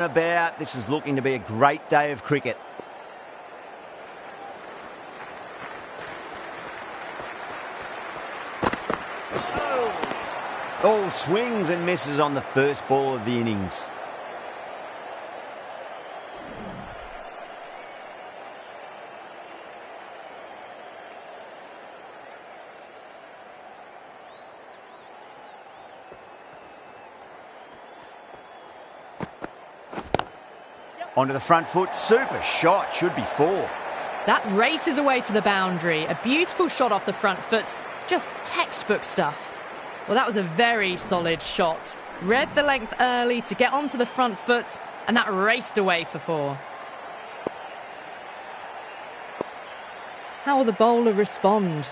About this is looking to be a great day of cricket. Oh, swings and misses on the first ball of the innings. Onto the front foot, super shot, should be 4. That races away to the boundary. A beautiful shot off the front foot, just textbook stuff. Well, that was a very solid shot. Read the length early to get onto the front foot, and that raced away for 4. How will the bowler respond?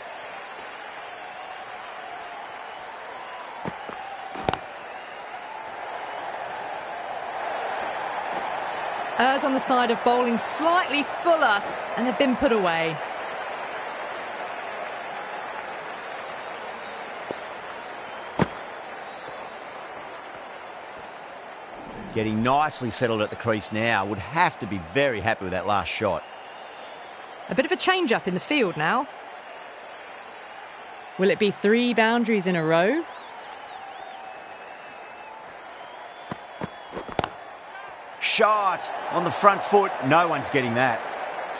Errs on the side of bowling slightly fuller, and they've been put away. Getting nicely settled at the crease now. Would have to be very happy with that last shot. A bit of a change-up in the field now. Will it be 3 boundaries in a row? Shot on the front foot. No one's getting that.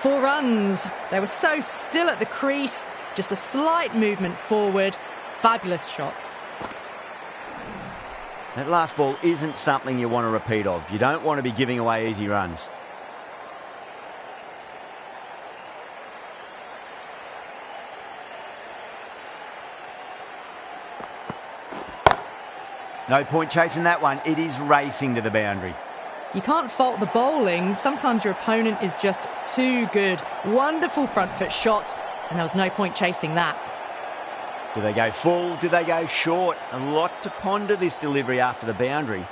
4 runs. They were so still at the crease. Just a slight movement forward. Fabulous shot. That last ball isn't something you want to repeat of. You don't want to be giving away easy runs. No point chasing that one. It is racing to the boundary. You can't fault the bowling. Sometimes your opponent is just too good. Wonderful front foot shot, and there was no point chasing that. Do they go full? Do they go short? A lot to ponder this delivery after the boundary.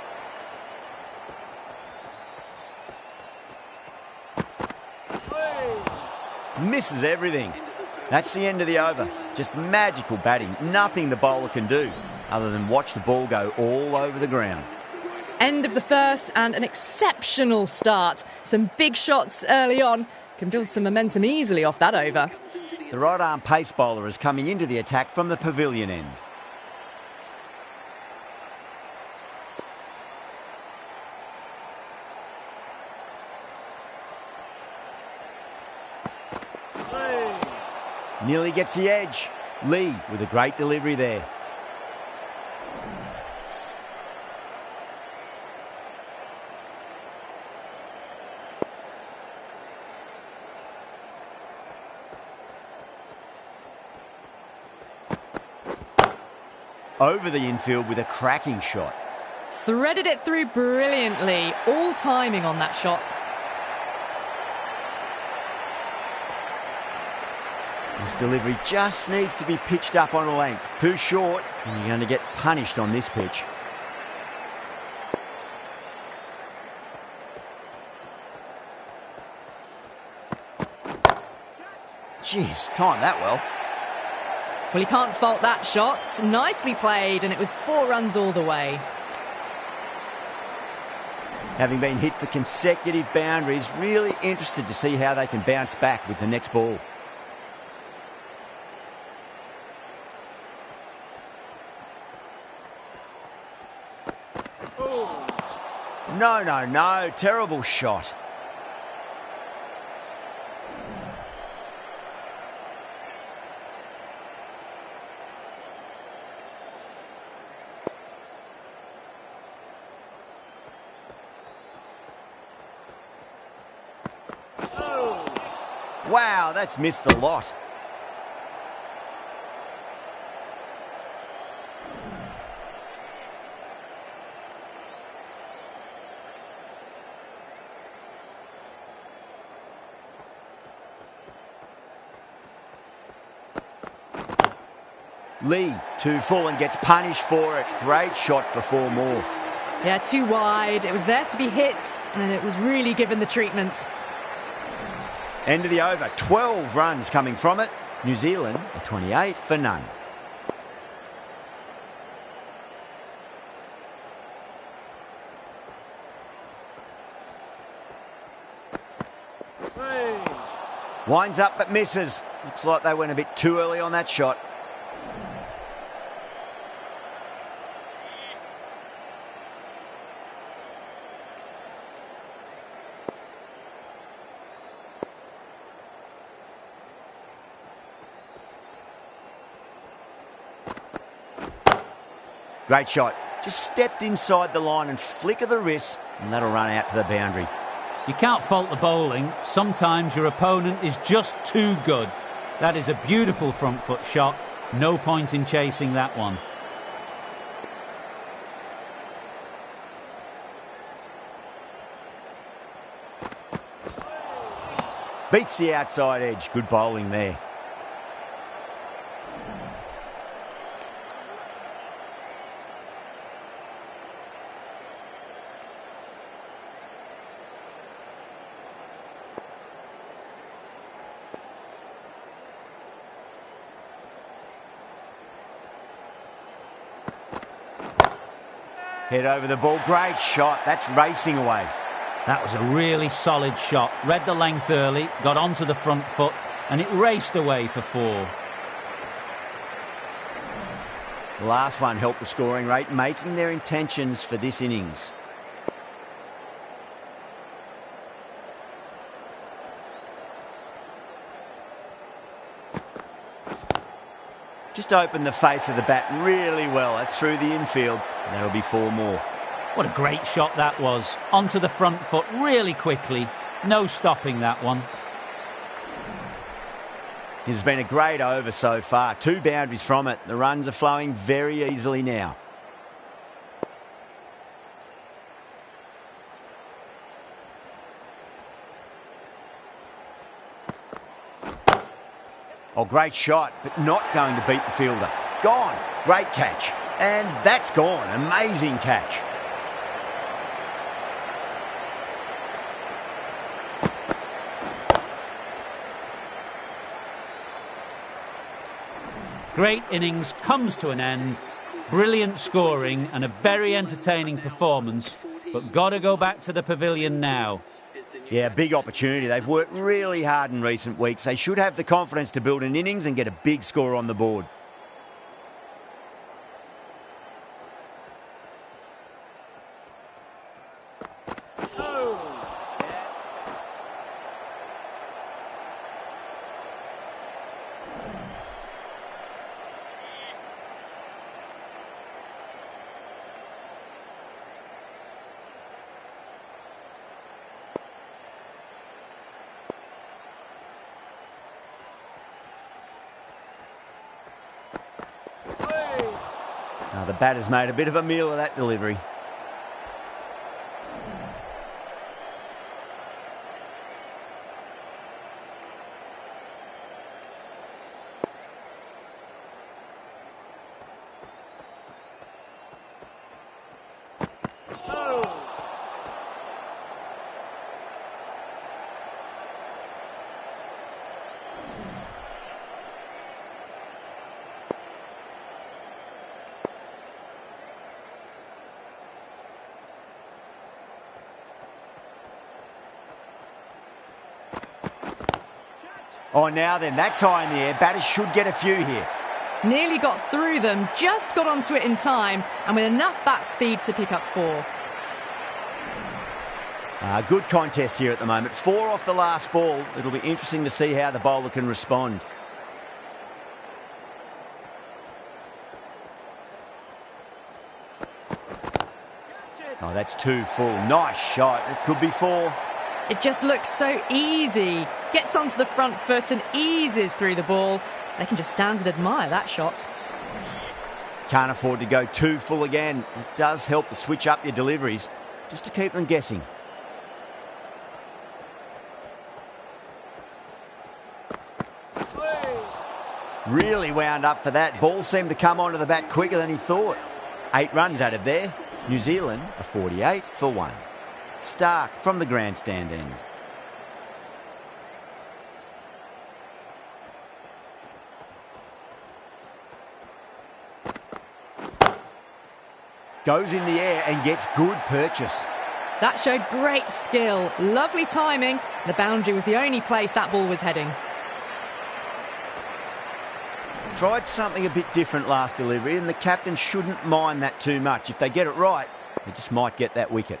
Misses everything. That's the end of the over. Just magical batting. Nothing the bowler can do other than watch the ball go all over the ground. End of the first and an exceptional start. Some big shots early on. Can build some momentum easily off that over. The right-arm pace bowler is coming into the attack from the pavilion end. Nearly gets the edge. Lee with a great delivery there. Over the infield with a cracking shot. Threaded it through brilliantly. All timing on that shot. This delivery just needs to be pitched up on a length. Too short, and you're going to get punished on this pitch. Jeez, timed that well. Well, you can't fault that shot. Nicely played, and it was 4 runs all the way. Having been hit for consecutive boundaries, really interested to see how they can bounce back with the next ball. No. Terrible shot. Wow, that's missed the lot. Lee, too full and gets punished for it. Great shot for 4 more. Yeah, too wide. It was there to be hit, and it was really given the treatment. End of the over. 12 runs coming from it. New Zealand are 28 for none. Winds up but misses. Looks like they went a bit too early on that shot. Great shot. Just stepped inside the line and flick of the wrist, and that'll run out to the boundary. You can't fault the bowling. Sometimes your opponent is just too good. That is a beautiful front foot shot. No point in chasing that one. Beats the outside edge. Good bowling there. Head over the ball. Great shot. That's racing away. That was a really solid shot. Read the length early, got onto the front foot, and it raced away for 4. The last one helped the scoring rate, making their intentions for this innings. Just opened the face of the bat really well. That's through the infield. And that'll be 4 more. What a great shot that was. Onto the front foot really quickly. No stopping that one. This has been a great over so far. 2 boundaries from it. The runs are flowing very easily now. Oh, great shot, but not going to beat the fielder. Gone. Great catch. And that's gone. Amazing catch. Great innings comes to an end. Brilliant scoring and a very entertaining performance. But got to go back to the pavilion now. Yeah, big opportunity. They've worked really hard in recent weeks. They should have the confidence to build an innings and get a big score on the board. The batter's made a bit of a meal of that delivery. Oh, now then, that's high in the air. Batters should get a few here. Nearly got through them, just got onto it in time, and with enough bat speed to pick up 4. Good contest here at the moment. 4 off the last ball. It'll be interesting to see how the bowler can respond. Oh, that's 2 full. Nice shot. It could be 4. It just looks so easy. Gets onto the front foot and eases through the ball. They can just stand and admire that shot. Can't afford to go 2 full again. It does help to switch up your deliveries, just to keep them guessing. Really wound up for that. Ball seemed to come onto the bat quicker than he thought. 8 runs out of there. New Zealand are 48 for 1. Stark from the grandstand end. Goes in the air and gets good purchase. That showed great skill, lovely timing. The boundary was the only place that ball was heading. Tried something a bit different last delivery, and the captain shouldn't mind that too much. If they get it right, they just might get that wicket.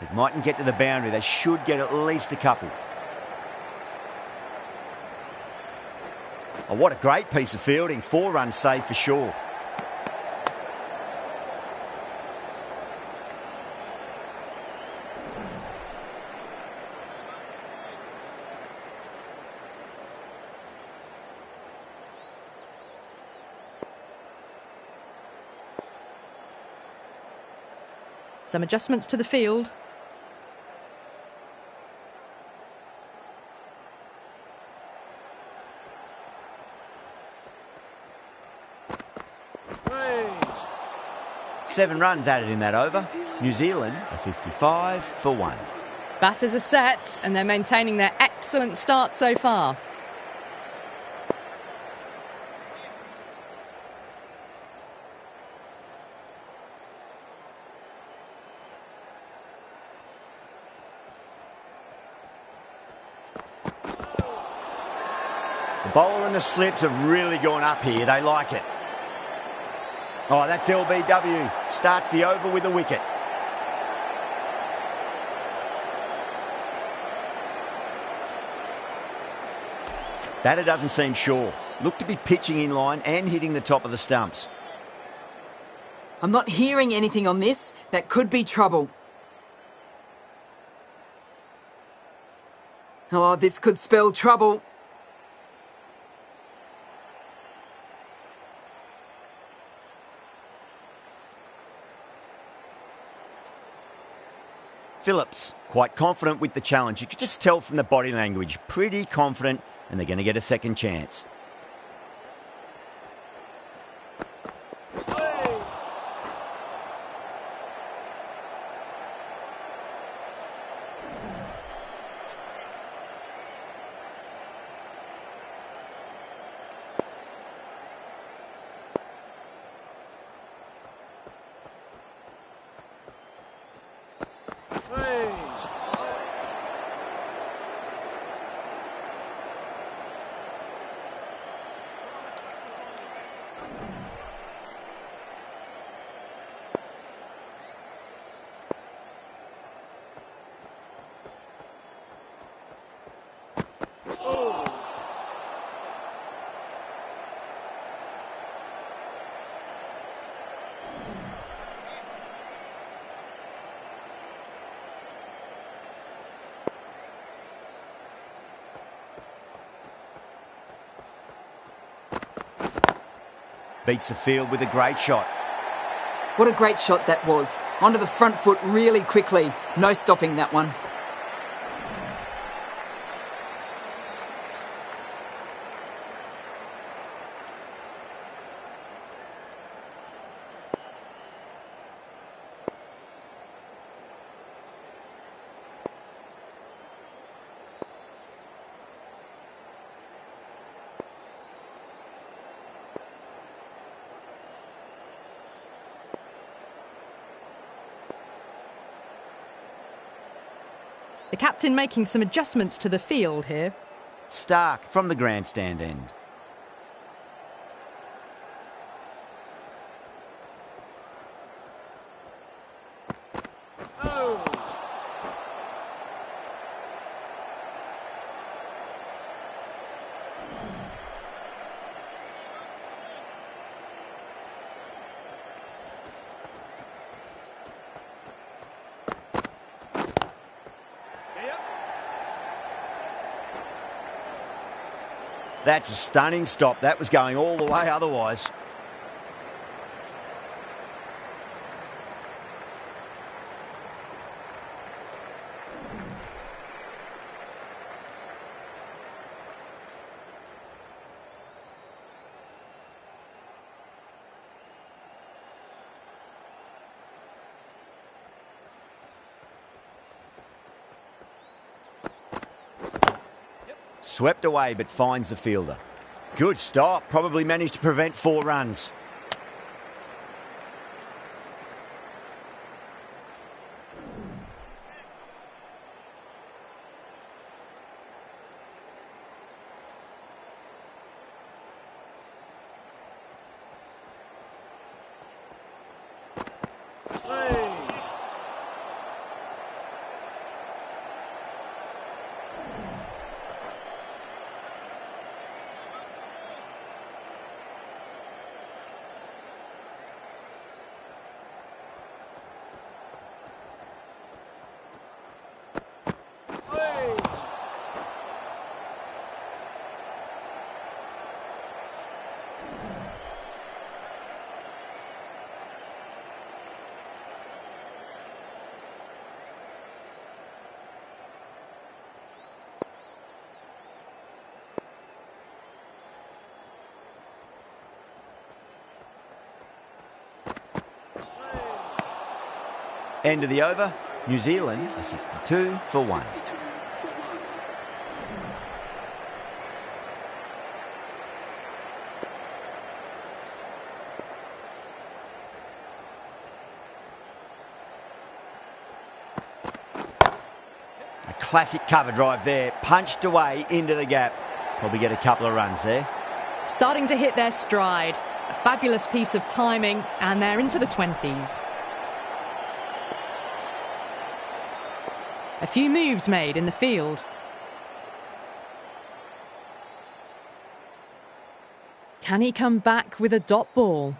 It mightn't get to the boundary. They should get at least a couple. Oh, what a great piece of fielding. 4 runs saved for sure. Some adjustments to the field. Seven runs added in that over. New Zealand are 55 for 1. Batters are set and they're maintaining their excellent start so far. The bowler and the slips have really gone up here. They like it. Oh, that's LBW. Starts the over with a wicket. Batter doesn't seem sure. Looked to be pitching in line and hitting the top of the stumps. I'm not hearing anything on this. That could be trouble. Oh, this could spell trouble. Phillips, quite confident with the challenge. You could just tell from the body language. Pretty confident, and they're going to get a second chance. Beats the field with a great shot. What a great shot that was. Onto the front foot really quickly. No stopping that one. The captain making some adjustments to the field here. Stark from the grandstand end. That's a stunning stop. That was going all the way otherwise. Swept away, but finds the fielder. Good stop. Probably managed to prevent 4 runs. End of the over. New Zealand are 62 for 1. A classic cover drive there. Punched away into the gap. Probably get a couple of runs there. Starting to hit their stride. A fabulous piece of timing, and they're into the 20s. A few moves made in the field. Can he come back with a dot ball?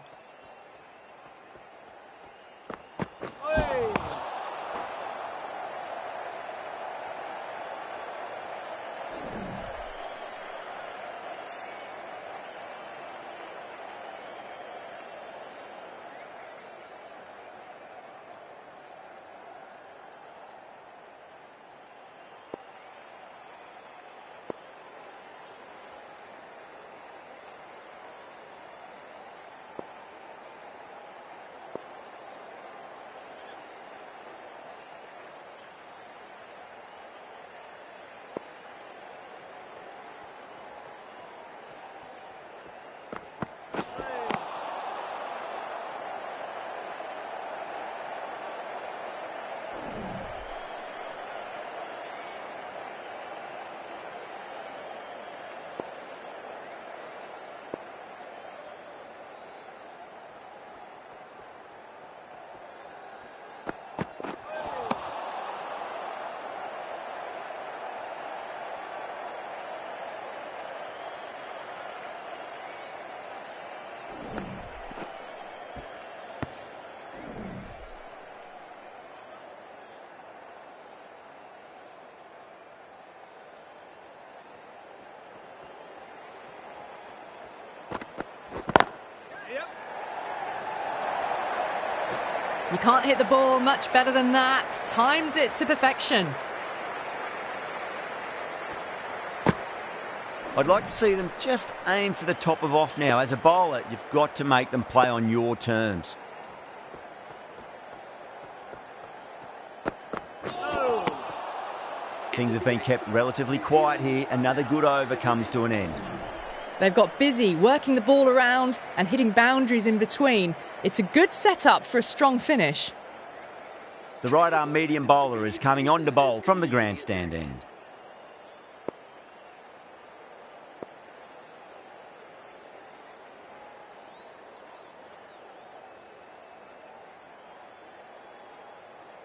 You can't hit the ball much better than that. Timed it to perfection. I'd like to see them just aim for the top of off now. As a bowler, you've got to make them play on your terms. Things have been kept relatively quiet here. Another good over comes to an end. They've got busy working the ball around and hitting boundaries in between. It's a good setup for a strong finish. The right-arm medium bowler is coming on to bowl from the grandstand end.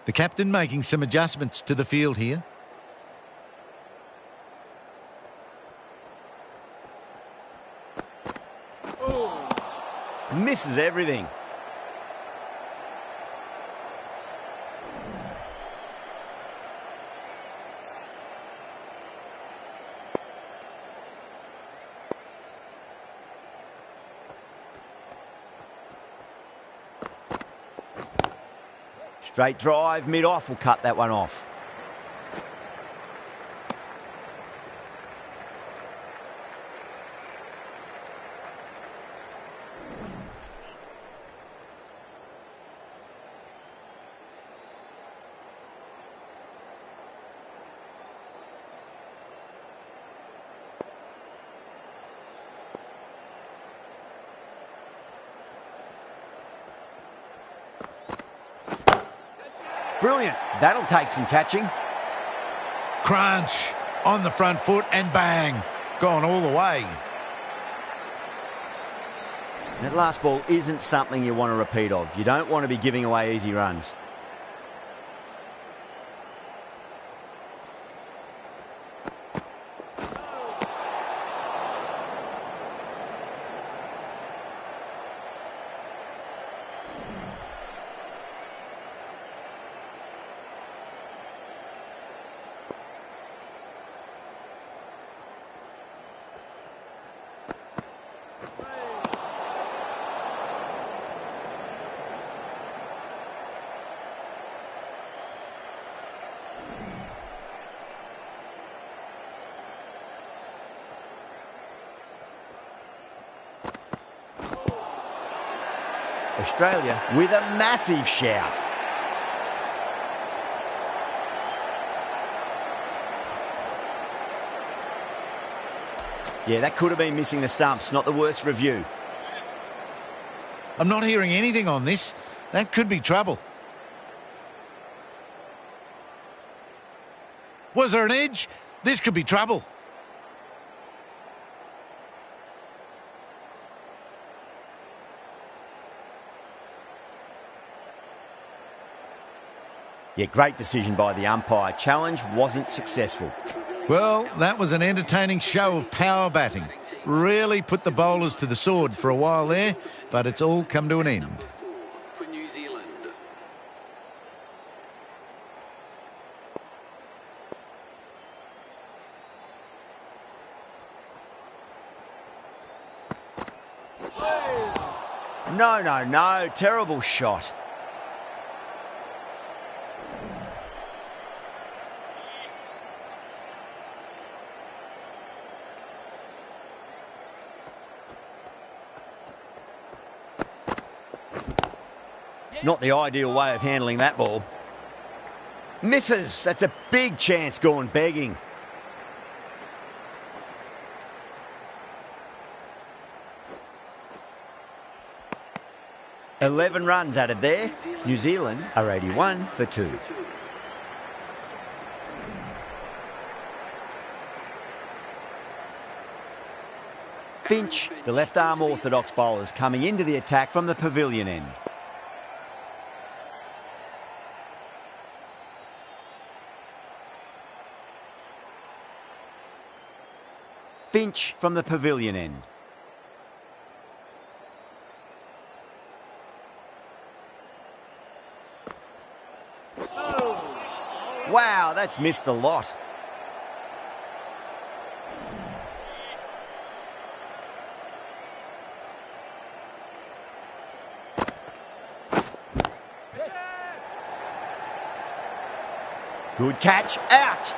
The captain making some adjustments to the field here. Misses everything. Straight drive, mid-off will cut that one off. Brilliant. That'll take some catching. Crunch on the front foot and bang. Gone all the way. That last ball isn't something you want to repeat of. You don't want to be giving away easy runs. Australia with a massive shout. Yeah, that could have been missing the stumps. Not the worst review. I'm not hearing anything on this. That could be trouble. Was there an edge? This could be trouble. Yeah, great decision by the umpire. Challenge wasn't successful. Well, that was an entertaining show of power batting. Really put the bowlers to the sword for a while there, but it's all come to an end. For New Zealand. No. Terrible shot. Not the ideal way of handling that ball. Misses. That's a big chance gone begging. "11 runs added there. New Zealand are 81 for 2. Finch, the left-arm orthodox bowlers, coming into the attack from the pavilion end. Finch from the pavilion end. Wow, that's missed a lot. Good catch, out.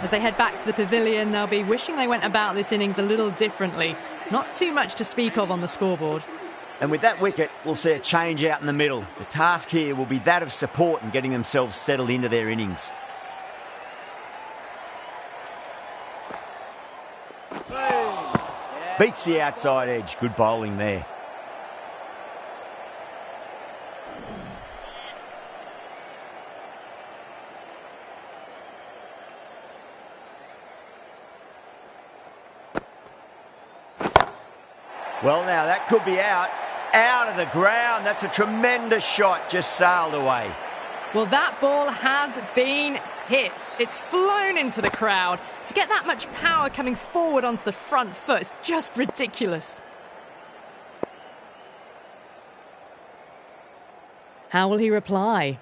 As they head back to the pavilion, they'll be wishing they went about this innings a little differently. Not too much to speak of on the scoreboard. And with that wicket, we'll see a change out in the middle. The task here will be that of support and getting themselves settled into their innings. Beats the outside edge. Good bowling there. Well, now that could be out of the ground. That's a tremendous shot, just sailed away. Well, that ball has been hit. It's flown into the crowd. To get that much power coming forward onto the front foot is just ridiculous. How will he reply?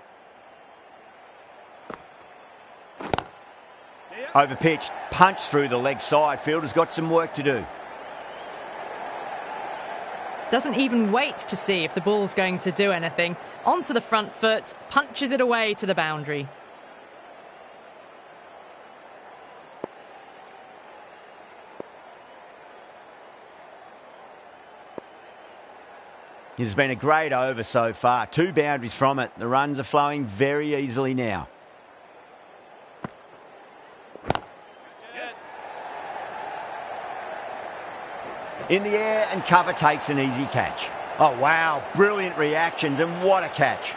Overpitched, punched through the leg side. Fielder's got some work to do. Doesn't even wait to see if the ball's going to do anything. Onto the front foot, punches it away to the boundary. It has been a great over so far. 2 boundaries from it. The runs are flowing very easily now. In the air and cover takes an easy catch. Oh, wow. Brilliant reactions and what a catch.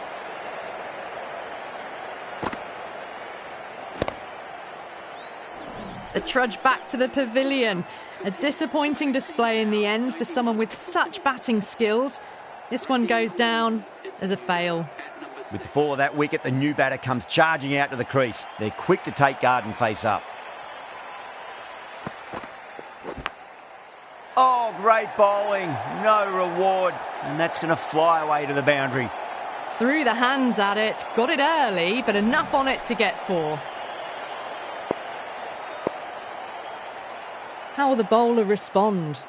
The trudge back to the pavilion. A disappointing display in the end for someone with such batting skills. This one goes down as a fail. With the fall of that wicket, the new batter comes charging out to the crease. They're quick to take guard and face up. Oh, great bowling. No reward. And that's going to fly away to the boundary. Threw the hands at it, got it early, but enough on it to get 4. How will the bowler respond?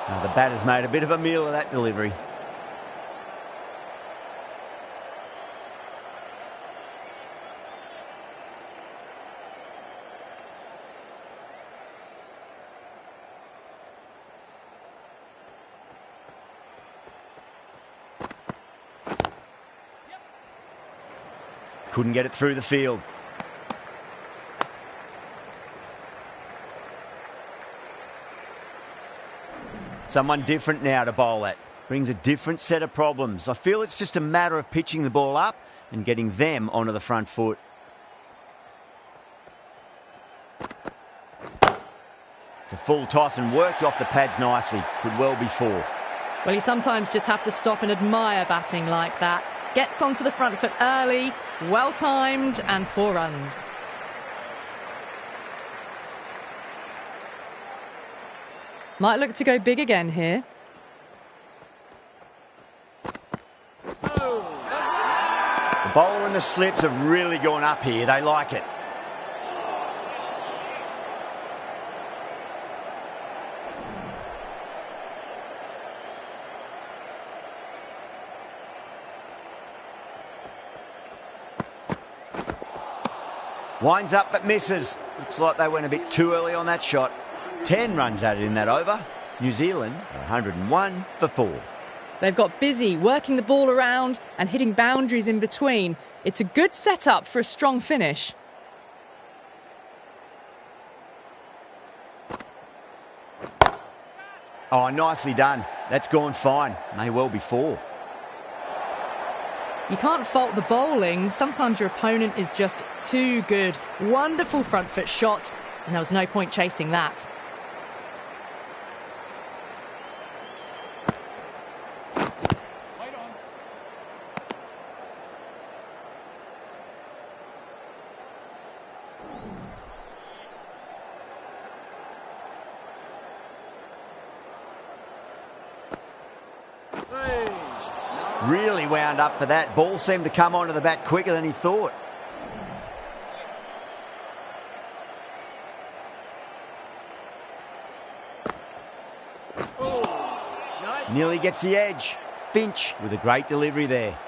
Now, the batter's made a bit of a meal of that delivery. Couldn't get it through the field. Someone different now to bowl at. Brings a different set of problems. I feel it's just a matter of pitching the ball up and getting them onto the front foot. It's a full toss and worked off the pads nicely. Could well be 4. Well, you sometimes just have to stop and admire batting like that. Gets onto the front foot early, well timed, and 4 runs. Might look to go big again here. The bowler and the slips have really gone up here. They like it. Winds up but misses. Looks like they went a bit too early on that shot. 10 runs added in that over. New Zealand are 101 for 4. They've got busy working the ball around and hitting boundaries in between. It's a good setup for a strong finish. Oh, nicely done. That's gone fine. May well be 4. You can't fault the bowling. Sometimes your opponent is just too good. Wonderful front foot shot, and there was no point chasing that. Really wound up for that. Ball seemed to come onto the bat quicker than he thought. Nearly gets the edge. Finch with a great delivery there.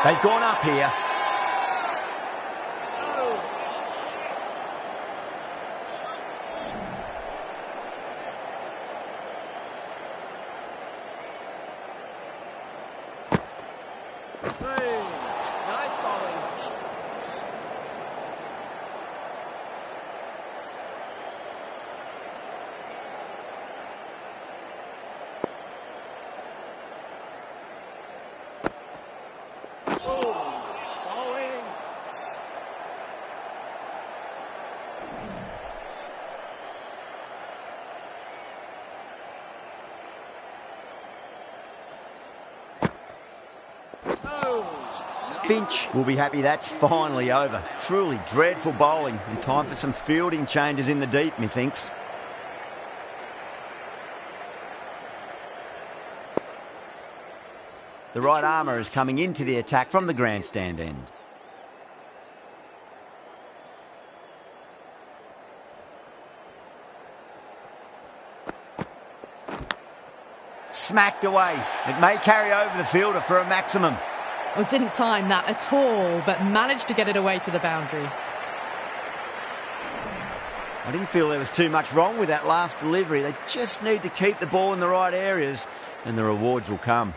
They've gone up here. Nice bowling. Bowling. Finch will be happy that's finally over. Truly dreadful bowling and time for some fielding changes in the deep, methinks. The right armour is coming into the attack from the grandstand end. Smacked away. It may carry over the fielder for a maximum. Well, didn't time that at all, but managed to get it away to the boundary. I didn't feel there was too much wrong with that last delivery. They just need to keep the ball in the right areas and the rewards will come.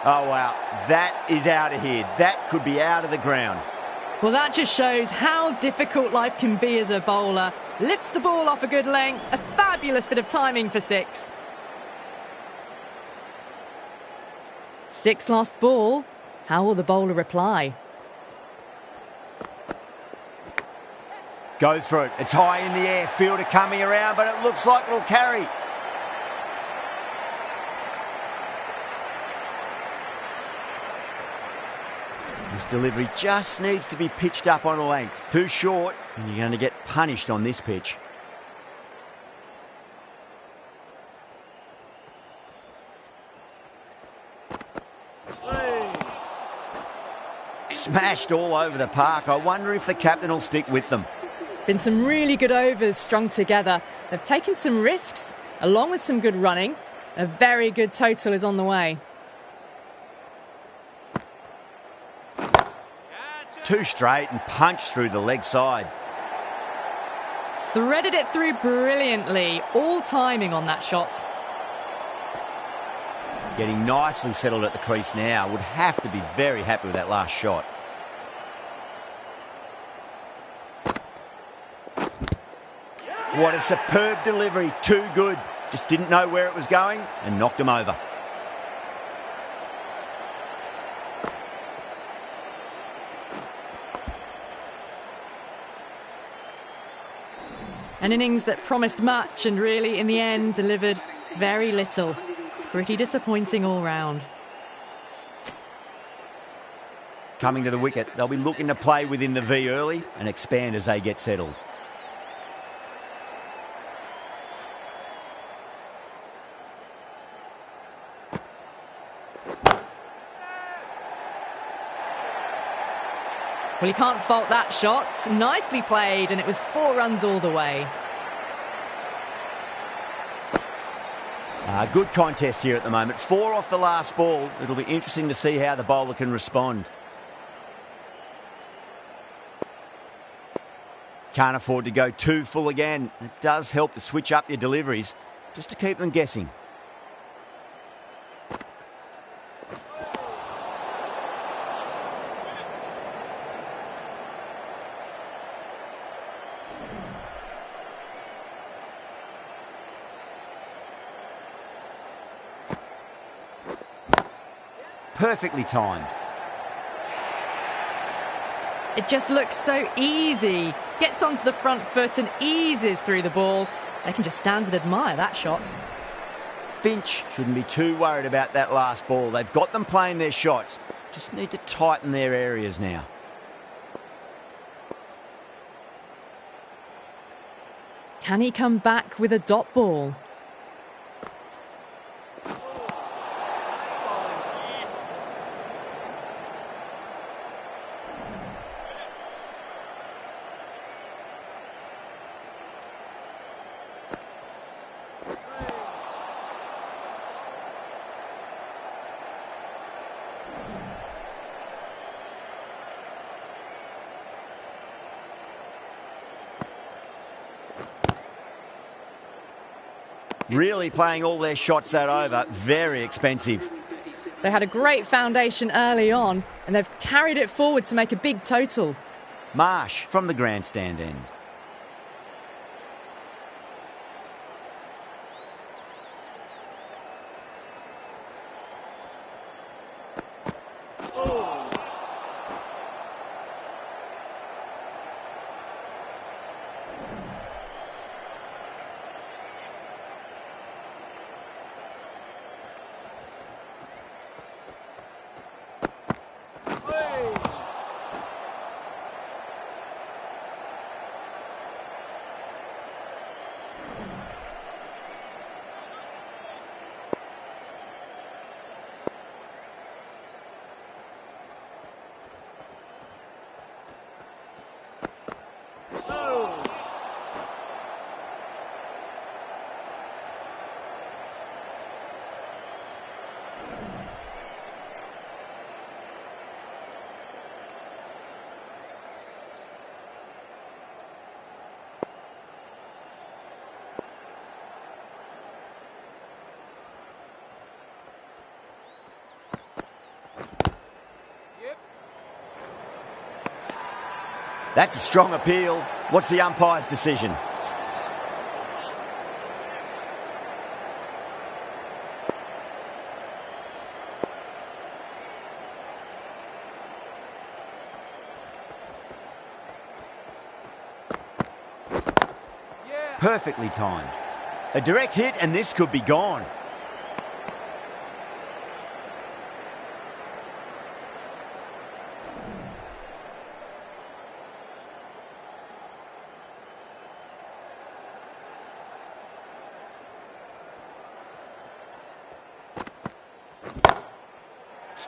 Oh, wow. That is out of here. That could be out of the ground. Well, that just shows how difficult life can be as a bowler. Lifts the ball off a good length. A fabulous bit of timing for six. Six lost ball. How will the bowler reply? Goes for it. It's high in the air. Fielder coming around, but it looks like it'll carry. This delivery just needs to be pitched up on a length. Too short, and you're going to get punished on this pitch. Smashed all over the park. I wonder if the captain will stick with them. Been some really good overs strung together. They've taken some risks, along with some good running. A very good total is on the way. Too straight and punched through the leg side. Threaded it through brilliantly. All timing on that shot. Getting nicely settled at the crease now. Would have to be very happy with that last shot. What a superb delivery. Too good. Just didn't know where it was going and knocked him over. An innings that promised much and really, in the end, delivered very little. Pretty disappointing all round. Coming to the wicket, they'll be looking to play within the V early and expand as they get settled. Well, you can't fault that shot. Nicely played, and it was 4 runs all the way. Good contest here at the moment. 4 off the last ball. It'll be interesting to see how the bowler can respond. Can't afford to go too full again. It does help to switch up your deliveries just to keep them guessing. perfectly timed. It just looks so easy. Gets onto the front foot and eases through the ball. They can just stand and admire that shot. Finch shouldn't be too worried about that last ball. They've got them playing their shots. Just need to tighten their areas now. Can he come back with a dot ball? Really playing all their shots that over. Very expensive. They had a great foundation early on, and they've carried it forward to make a big total. Marsh from the grandstand end. That's a strong appeal. What's the umpire's decision? Perfectly timed. A direct hit and this could be gone.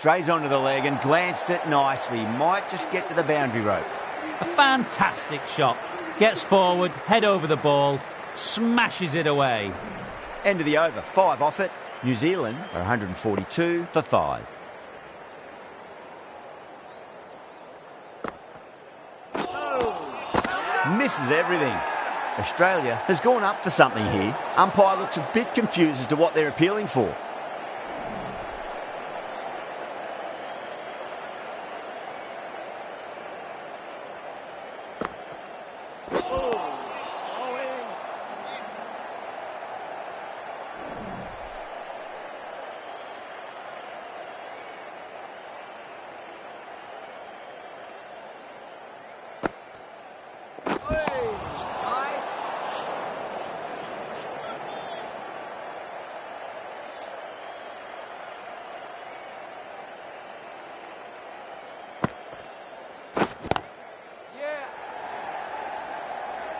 Strays onto the leg and glanced it nicely. Might just get to the boundary rope. A fantastic shot. Gets forward, head over the ball, smashes it away. End of the over. 5 off it. New Zealand are 142 for 5. Misses everything. Australia has gone up for something here. Umpire looks a bit confused as to what they're appealing for.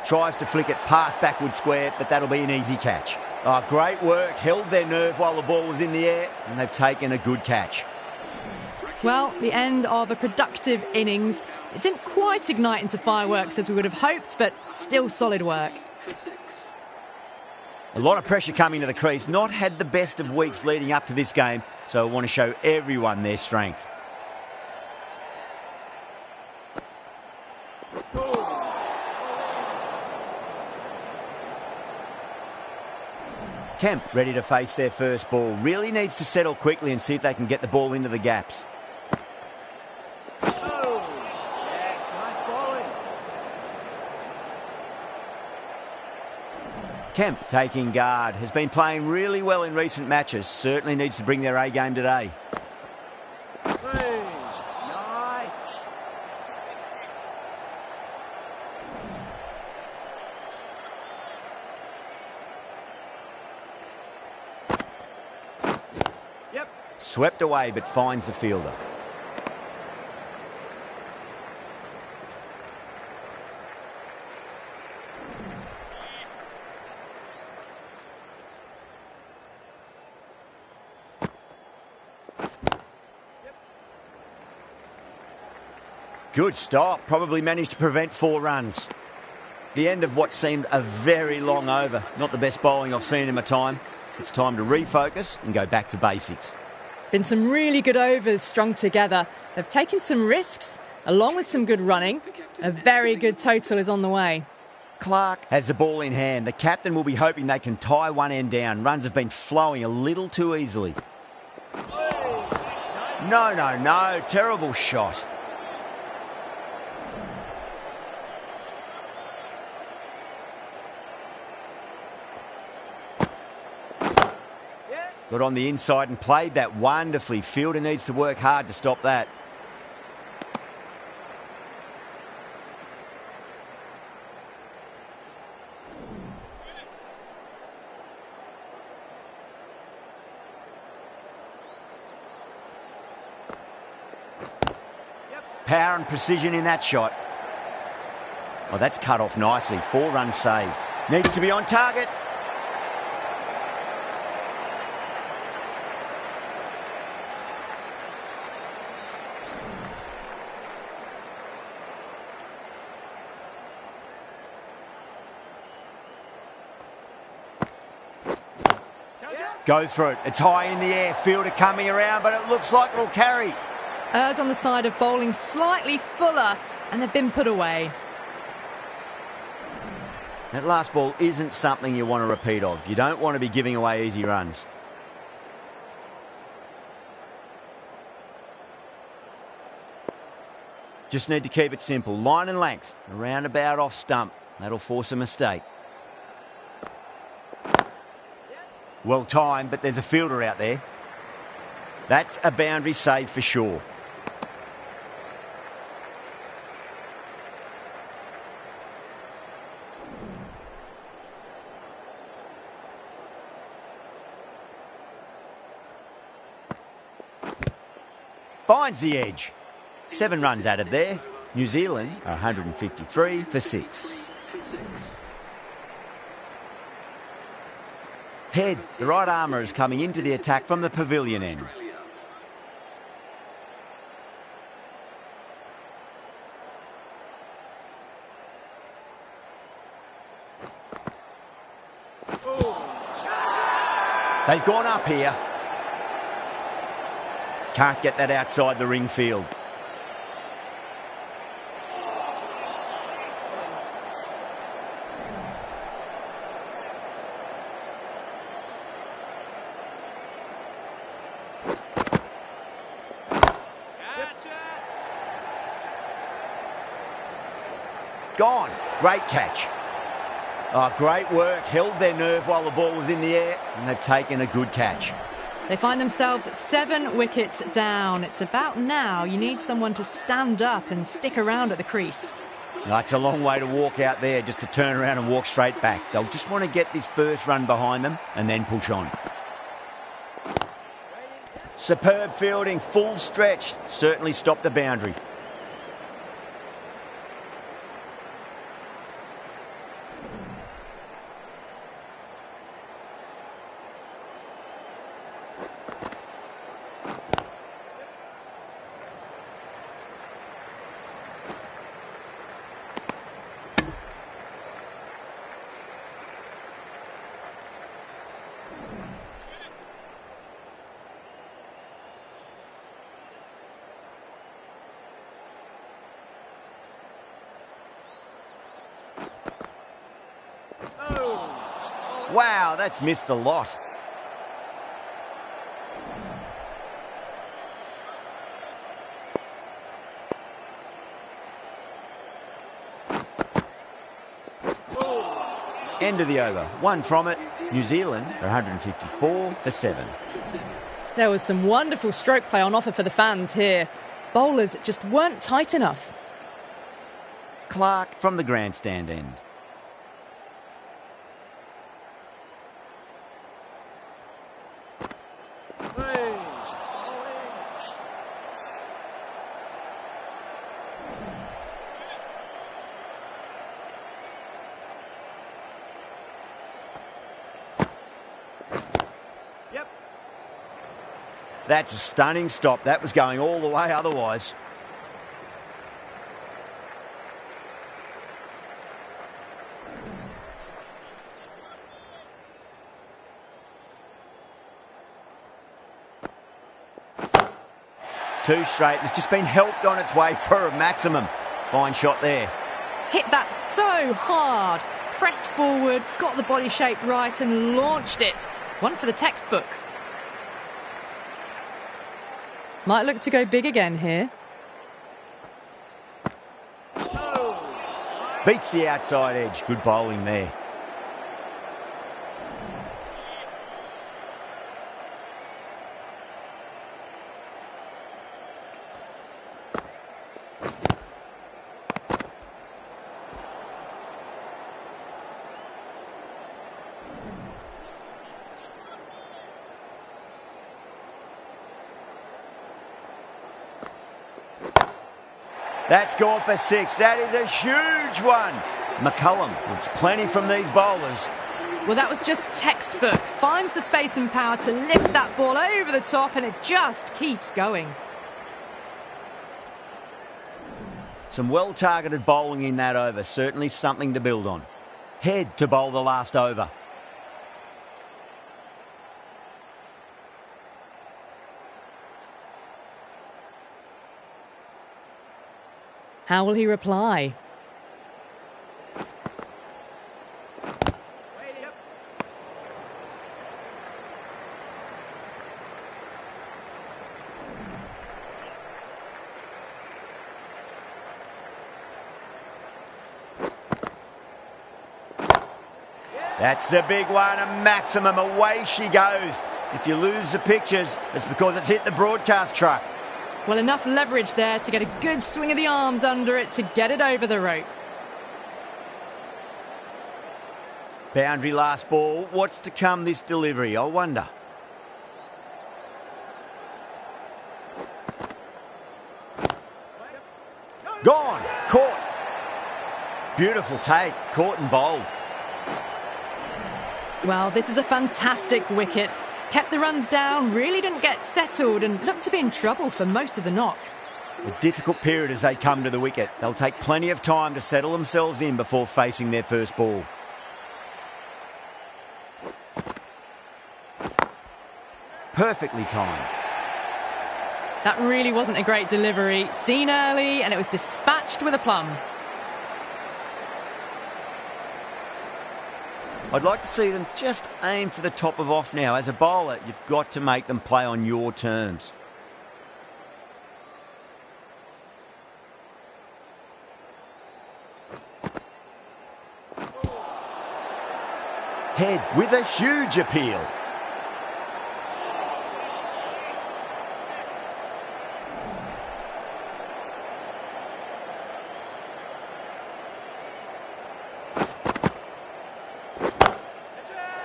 Tries to flick it past backward square, but that'll be an easy catch. Oh, great work. Held their nerve while the ball was in the air, and they've taken a good catch. Well, the end of a productive innings. It didn't quite ignite into fireworks as we would have hoped, but still solid work. A lot of pressure coming to the crease. Not had the best of weeks leading up to this game, so I want to show everyone their strength. Kemp ready to face their first ball. Really needs to settle quickly and see if they can get the ball into the gaps. Kemp taking guard. Has been playing really well in recent matches. Certainly needs to bring their A game today. Yep. Swept away but finds the fielder. Good stop. Probably managed to prevent 4 runs. The end of what seemed a very long over. Not the best bowling I've seen in my time. It's time to refocus and go back to basics. Been some really good overs strung together. They've taken some risks, along with some good running. A very good total is on the way. Clark has the ball in hand. The captain will be hoping they can tie one end down. Runs have been flowing a little too easily. No. Terrible shot. Got on the inside and played that wonderfully. Fielder needs to work hard to stop that. Power and precision in that shot. Oh, that's cut off nicely. 4 runs saved. Needs to be on target. Goes for it. It's high in the air. Fielder coming around, but it looks like it'll carry. Errs on the side of bowling slightly fuller, and they've been put away. That last ball isn't something you want to repeat of. You don't want to be giving away easy runs. Just need to keep it simple. Line and length. A roundabout off stump. That'll force a mistake. Well timed, but there's a fielder out there. That's a boundary save for sure. Finds the edge. 7 runs added there. New Zealand are 153 for 6. Head, the right armour is coming into the attack from the pavilion end. They've gone up here. Can't get that outside the ring field. Gone. Great catch. Oh, great work. Held their nerve while the ball was in the air, and they've taken a good catch. They find themselves 7 wickets down. It's about now you need someone to stand up and stick around at the crease. It's a long way to walk out there just to turn around and walk straight back. They'll just want to get this first run behind them and then push on. Superb fielding, full stretch. Certainly stopped the boundary. Wow, that's missed a lot. End of the over. 1 from it. New Zealand are 154 for 7. There was some wonderful stroke play on offer for the fans here. Bowlers just weren't tight enough. Clark from the grandstand end. That's a stunning stop. That was going all the way otherwise. Two straight. It's just been helped on its way for a maximum. Fine shot there. Hit that so hard. Pressed forward, got the body shape right and launched it. One for the textbook. Might look to go big again here. Beats the outside edge. Good bowling there. That's gone for 6. That is a huge one. McCullum gets plenty from these bowlers. Well, that was just textbook. Finds the space and power to lift that ball over the top, and it just keeps going. Some well-targeted bowling in that over. Certainly something to build on. Head to bowl the last over. How will he reply? That's a big one, a maximum. Away she goes. If you lose the pictures, it's because it's hit the broadcast truck. Well, enough leverage there to get a good swing of the arms under it to get it over the rope. Boundary last ball. What's to come this delivery, I wonder? Gone. Caught. Beautiful take. Caught and bowled. Well, this is a fantastic wicket. Kept the runs down, really didn't get settled and looked to be in trouble for most of the knock. A difficult period as they come to the wicket. They'll take plenty of time to settle themselves in before facing their first ball. Perfectly timed. That really wasn't a great delivery. Seen early and it was dispatched with a plum. I'd like to see them just aim for the top of off now. As a bowler, you've got to make them play on your terms. Head with a huge appeal.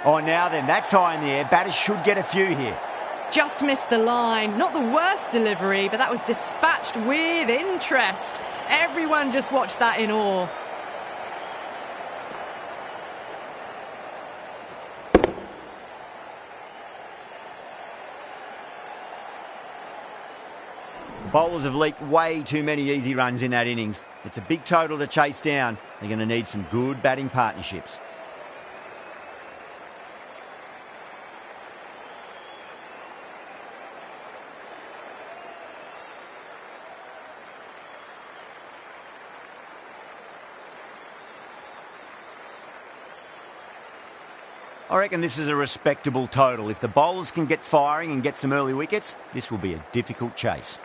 Oh, now then, that's high in the air. Batters should get a few here. Just missed the line. Not the worst delivery, but that was dispatched with interest. Everyone just watched that in awe. The bowlers have leaked way too many easy runs in that innings. It's a big total to chase down. They're going to need some good batting partnerships. I reckon this is a respectable total. If the bowlers can get firing and get some early wickets, this will be a difficult chase.